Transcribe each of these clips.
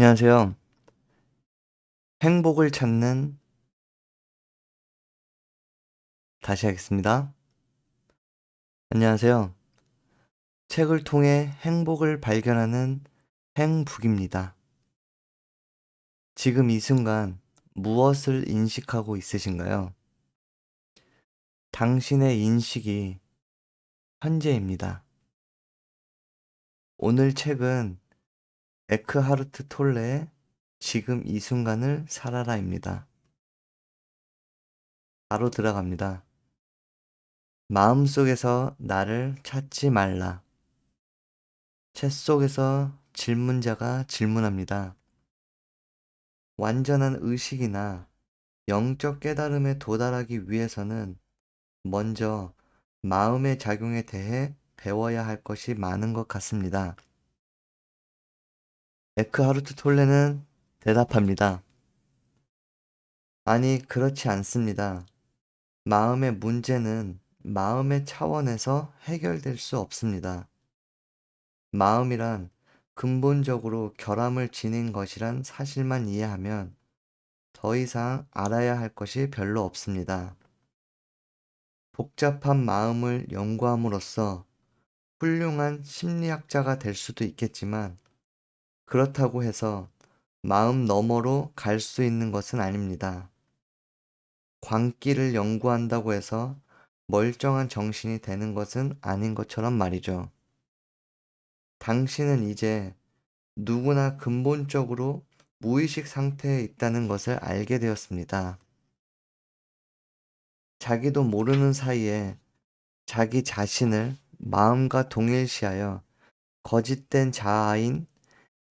안녕하세요. 행복을 찾는 다시 하겠습니다. 안녕하세요. 책을 통해 행복을 발견하는 행북입니다. 지금 이 순간 무엇을 인식하고 있으신가요? 당신의 인식이 현재입니다. 오늘 책은 에크하르트 톨레의 지금 이 순간을 살아라입니다. 바로 들어갑니다. 마음속에서 나를 찾지 말라. 책 속에서 질문자가 질문합니다. 완전한 의식이나 영적 깨달음에 도달하기 위해서는 먼저 마음의 작용에 대해 배워야 할 것이 많은 것 같습니다. 에크하르트 톨레는 대답합니다. 아니, 그렇지 않습니다. 마음의 문제는 마음의 차원에서 해결될 수 없습니다. 마음이란 근본적으로 결함을 지닌 것이란 사실만 이해하면 더 이상 알아야 할 것이 별로 없습니다. 복잡한 마음을 연구함으로써 훌륭한 심리학자가 될 수도 있겠지만 그렇다고 해서 마음 너머로 갈 수 있는 것은 아닙니다. 광기를 연구한다고 해서 멀쩡한 정신이 되는 것은 아닌 것처럼 말이죠. 당신은 이제 누구나 근본적으로 무의식 상태에 있다는 것을 알게 되었습니다. 자기도 모르는 사이에 자기 자신을 마음과 동일시하여 거짓된 자아인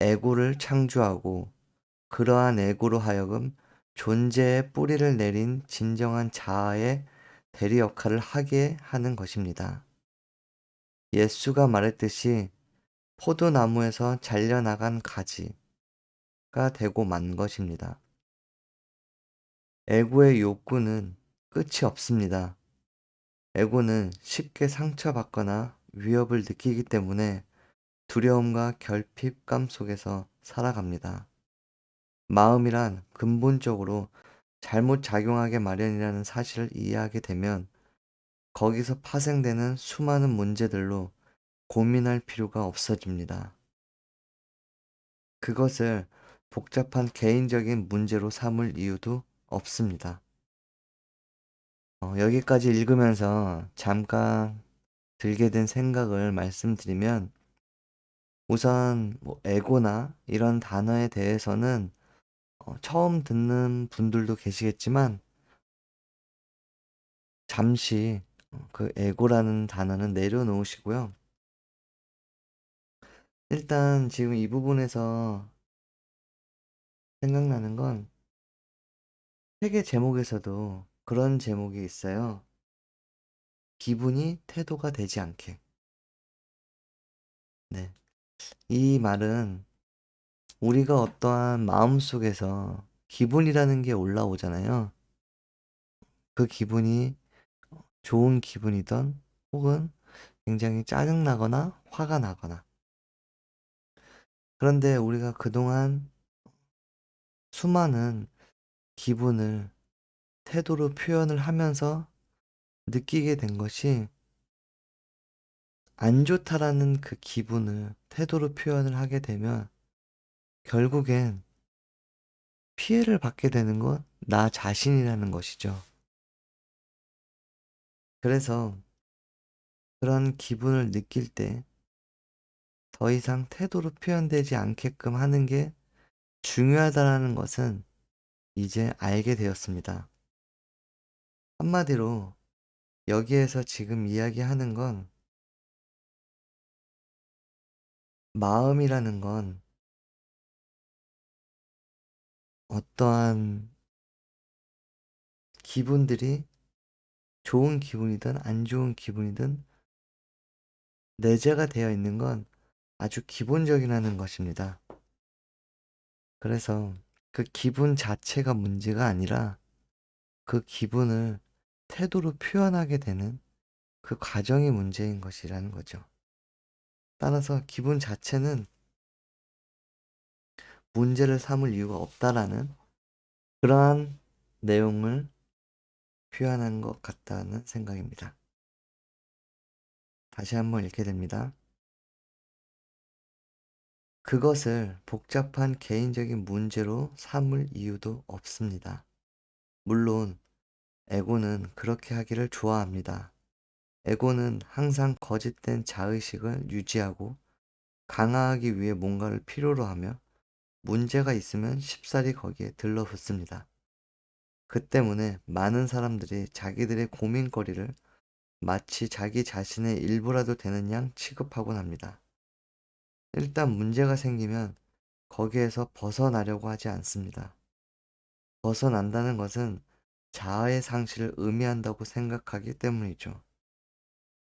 에고를 창조하고 그러한 에고로 하여금 존재의 뿌리를 내린 진정한 자아의 대리 역할을 하게 하는 것입니다. 예수가 말했듯이 포도나무에서 잘려나간 가지가 되고 만 것입니다. 에고의 욕구는 끝이 없습니다. 에고는 쉽게 상처받거나 위협을 느끼기 때문에 두려움과 결핍감 속에서 살아갑니다. 마음이란 근본적으로 잘못 작용하게 마련이라는 사실을 이해하게 되면 거기서 파생되는 수많은 문제들로 고민할 필요가 없어집니다. 그것을 복잡한 개인적인 문제로 삼을 이유도 없습니다. 여기까지 읽으면서 잠깐 들게 된 생각을 말씀드리면 우선 에고나 이런 단어에 대해서는 처음 듣는 분들도 계시겠지만 잠시 그 에고라는 단어는 내려놓으시고요. 일단 지금 이 부분에서 생각나는 건 책의 제목에서도 그런 제목이 있어요. 기분이 태도가 되지 않게. 네. 이 말은 우리가 어떠한 마음속에서 기분이라는 게 올라오잖아요. 그 기분이 좋은 기분이든 혹은 굉장히 짜증나거나 화가 나거나. 그런데 우리가 그동안 수많은 기분을 태도로 표현을 하면서 느끼게 된 것이 안 좋다라는 그 기분을 태도로 표현을 하게 되면 결국엔 피해를 받게 되는 건 나 자신이라는 것이죠. 그래서 그런 기분을 느낄 때 더 이상 태도로 표현되지 않게끔 하는 게 중요하다라는 것은 이제 알게 되었습니다. 한마디로 여기에서 지금 이야기하는 건 마음이라는 건 어떠한 기분들이 좋은 기분이든 안 좋은 기분이든 내재가 되어 있는 건 아주 기본적이라는 것입니다. 그래서 그 기분 자체가 문제가 아니라 그 기분을 태도로 표현하게 되는 그 과정이 문제인 것이라는 거죠. 따라서 기분 자체는 문제를 삼을 이유가 없다라는 그러한 내용을 표현한 것 같다는 생각입니다. 다시 한번 읽게 됩니다. 그것을 복잡한 개인적인 문제로 삼을 이유도 없습니다. 물론 에고는 그렇게 하기를 좋아합니다. 에고는 항상 거짓된 자의식을 유지하고 강화하기 위해 뭔가를 필요로 하며 문제가 있으면 쉽사리 거기에 들러붙습니다. 그 때문에 많은 사람들이 자기들의 고민거리를 마치 자기 자신의 일부라도 되는 양 취급하곤 합니다. 일단 문제가 생기면 거기에서 벗어나려고 하지 않습니다. 벗어난다는 것은 자아의 상실을 의미한다고 생각하기 때문이죠.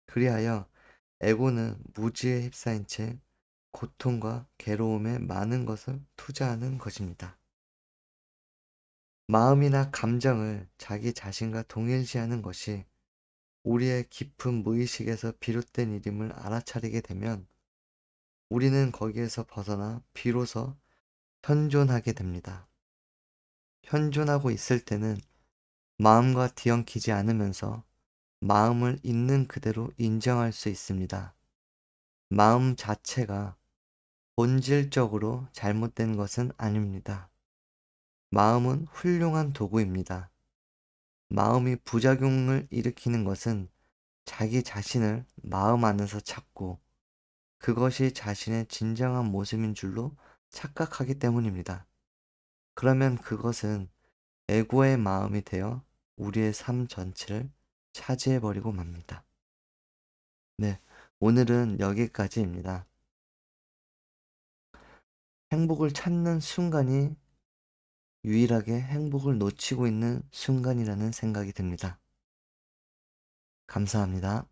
그리하여 에고는 무지에 휩싸인 채 고통과 괴로움에 많은 것을 투자하는 것입니다. 마음이나 감정을 자기 자신과 동일시하는 것이 우리의 깊은 무의식에서 비롯된 일임을 알아차리게 되면 우리는 거기에서 벗어나 비로소 현존하게 됩니다. 현존하고 있을 때는 마음과 뒤엉키지 않으면서 마음을 있는 그대로 인정할 수 있습니다. 마음 자체가 본질적으로 잘못된 것은 아닙니다. 마음은 훌륭한 도구입니다. 마음이 부작용을 일으키는 것은 자기 자신을 마음 안에서 찾고 그것이 자신의 진정한 모습인 줄로 착각하기 때문입니다. 그러면 그것은 에고의 마음이 되어 우리의 삶 전체를 차지해버리고 맙니다. 네, 오늘은 여기까지입니다. 행복을 찾는 순간이 유일하게 행복을 놓치고 있는 순간이라는 생각이 듭니다. 감사합니다.